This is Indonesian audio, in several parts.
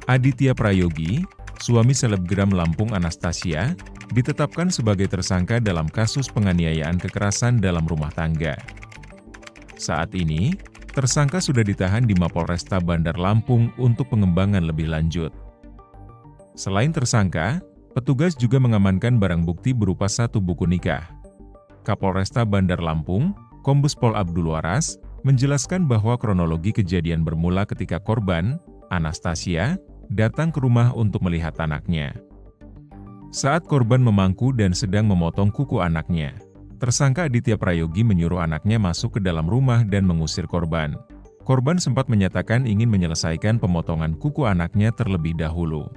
Aditya Prayogi, suami selebgram Lampung Anastasia, ditetapkan sebagai tersangka dalam kasus penganiayaan kekerasan dalam rumah tangga. Saat ini, tersangka sudah ditahan di Mapolresta Bandar Lampung untuk pengembangan lebih lanjut. Selain tersangka, petugas juga mengamankan barang bukti berupa 1 buku nikah. Kapolresta Bandar Lampung, Kombes Pol Abdul Waras, menjelaskan bahwa kronologi kejadian bermula ketika korban, Anastasia, datang ke rumah untuk melihat anaknya. Saat korban memangku dan sedang memotong kuku anaknya, tersangka Aditya Prayogi menyuruh anaknya masuk ke dalam rumah dan mengusir korban. Korban sempat menyatakan ingin menyelesaikan pemotongan kuku anaknya terlebih dahulu.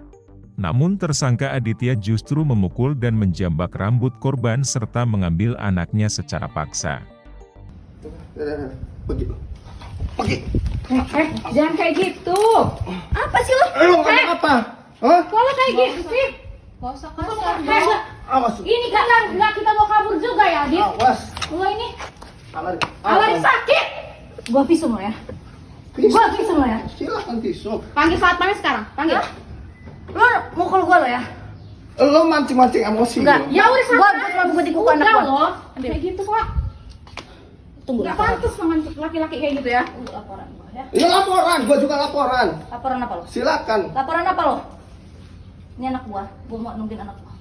Namun tersangka Aditya justru memukul dan menjambak rambut korban serta mengambil anaknya secara paksa. Pergi. Jangan kayak gitu. Apa sih lo? Lo ngomong apa? Hah? Kalau kayak gitu sih. Gak usah kasar dong. Awas. Ini kan nggak kita mau kabur juga ya, Dit. Awas. Lo ini Awas. sakit. Gua visum lo ya. Gua visum lo ya. Silakan visum. Panggil Satpamnya sekarang. Panggil. Lo mukul gua lo ya. Lo mancing-mancing emosi. Enggak. lo. Ya udah gua cuma buka kuku anak gua. Kayak gitu kok. Tunggu. Enggak pantas dengan laki-laki kayak gitu ya. Laporan gua ya. Ini laporan, gua juga laporan. Laporan apa lo? Silakan. Laporan apa lo? Ini anak gua mau nungguin anak gua.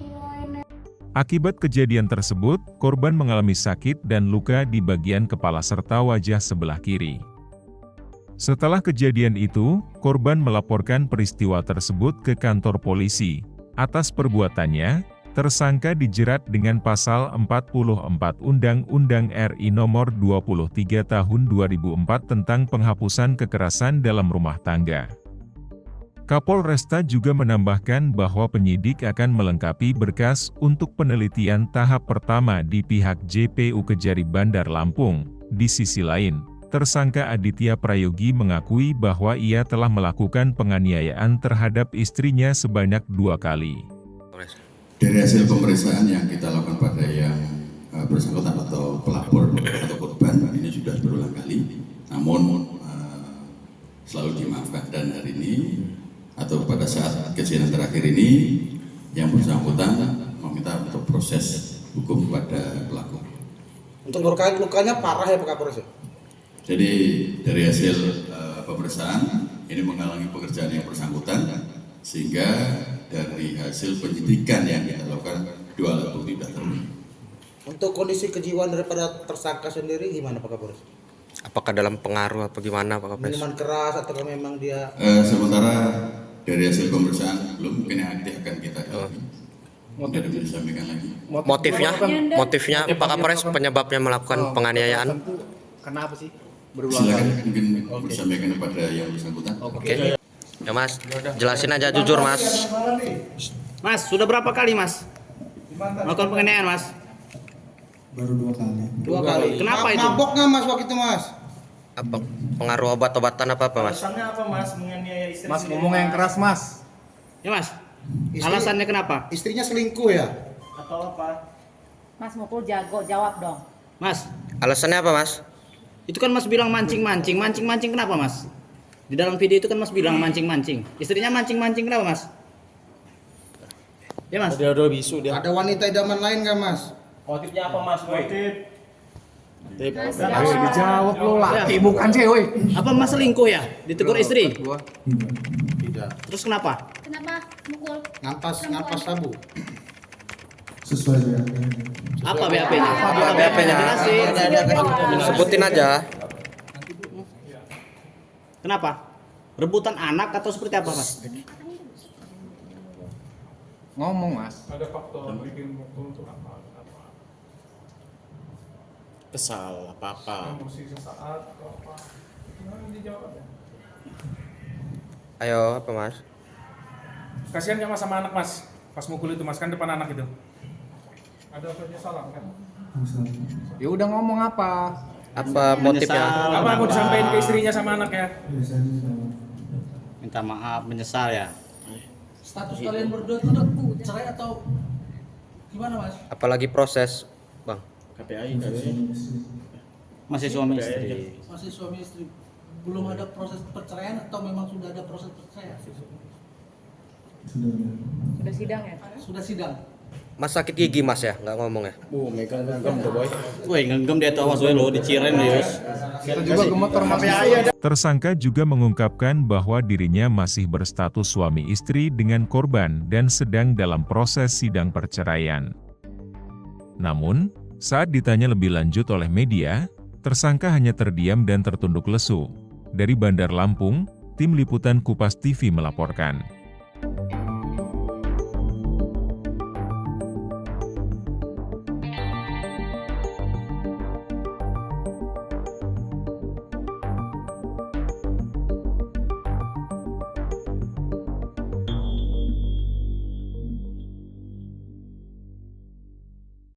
Akibat kejadian tersebut, korban mengalami sakit dan luka di bagian kepala serta wajah sebelah kiri. Setelah kejadian itu, korban melaporkan peristiwa tersebut ke kantor polisi. Atas perbuatannya, tersangka dijerat dengan pasal 44 Undang-Undang RI Nomor 23 Tahun 2004 tentang penghapusan kekerasan dalam rumah tangga. Kapolresta juga menambahkan bahwa penyidik akan melengkapi berkas untuk penelitian tahap pertama di pihak JPU Kejari Bandar Lampung. Di sisi lain, tersangka Aditya Prayogi mengakui bahwa ia telah melakukan penganiayaan terhadap istrinya sebanyak 2 kali. Dari hasil pemeriksaan yang kita lakukan pada yang bersangkutan atau pelapor atau korban ini sudah berulang kali, namun selalu dimaafkan, dan hari ini atau pada saat kejadian terakhir ini yang bersangkutan meminta untuk proses hukum pada pelaku. Untuk lukanya parah ya Pak Kapolres? Jadi dari hasil pemeriksaan ini menghalangi pekerjaan yang bersangkutan, sehingga dari hasil penyidikan yang kita lakukan 2 alat bukti sudah terpenuhi. Untuk kondisi kejiwaan daripada tersangka sendiri gimana Pak Kapolres? Apakah dalam pengaruh apa gimana Pak Kapolres? Minuman keras atau memang dia? Sementara dari hasil pemeriksaan belum, mungkin yang nanti akan kita dalami. Tidak bisa disampaikan lagi. Motifnya Pak Kapolres, penyebabnya melakukan penganiayaan? Kenapa sih? Silakan mungkin disampaikan kepada yang bersangkutan. Oke. Ya Mas, jelasin aja jujur Mas. Mas, sudah berapa kali Mas melakukan penganiayaan Mas? Baru 2 kali. 2 kali. Kenapa itu? Mabok nggak Mas waktu itu Mas? Apa pengaruh obat-obatan apa Mas? Alasannya apa Mas menganiaya istri? Mas ngomong yang keras Mas. Ya Mas. Alasannya kenapa? Istrinya selingkuh ya? Atau apa? Mas mukul jago, jawab dong. Mas, Alasannya apa Mas? itu kan Mas bilang mancing-mancing. Mancing-mancing kenapa Mas? Di dalam video itu kan Mas bilang mancing-mancing. Istrinya mancing-mancing kenapa Mas? Ya Mas. Ada wanita idaman lain nggak Mas? Motifnya apa Mas? Motif. Dijawab lo lah. Ya. Bukan cewek. Apa Mas selingkuh ya? Ditegur istri? Tidak. Terus kenapa? Kenapa mukul? Ngampas sabu. Sesuai dengan Apa BAP-nya? Apa BAP-nya? Jelasin. Sebutin aja. Kenapa? Rebutan anak atau seperti apa Mas? ngomong Mas. Ada faktor bikin mukul untuk apa? Kesal apa-apa. Emosi sesaat atau apa? Nah, dijawab ya. Ayo apa Mas? Kasihan nggak Mas sama anak Mas? Pas mukul itu Mas, kan depan anak itu. Ada penyesalan kan? Ya udah ngomong apa? Apa motifnya? Apa mau disampaikan ke istrinya sama anaknya? Minta maaf, menyesal ya. Status kalian berdua itu udah cerai atau gimana Mas? Apalagi proses Bang? KPI masih suami istri. Masih suami istri. Belum ada proses perceraian atau memang sudah ada proses perceraian? Sudah sidang ya? Sudah sidang. Mas sakit gigi mas ya, nggak ngomong ya? Megang tuh boy. Woi, genggam dia tuh awas lo diciren Yus. Kita juga gemeter mas. Tersangka juga mengungkapkan bahwa dirinya masih berstatus suami istri dengan korban dan sedang dalam proses sidang perceraian. Namun, saat ditanya lebih lanjut oleh media, tersangka hanya terdiam dan tertunduk lesu. Dari Bandar Lampung, Tim Liputan Kupas TV melaporkan.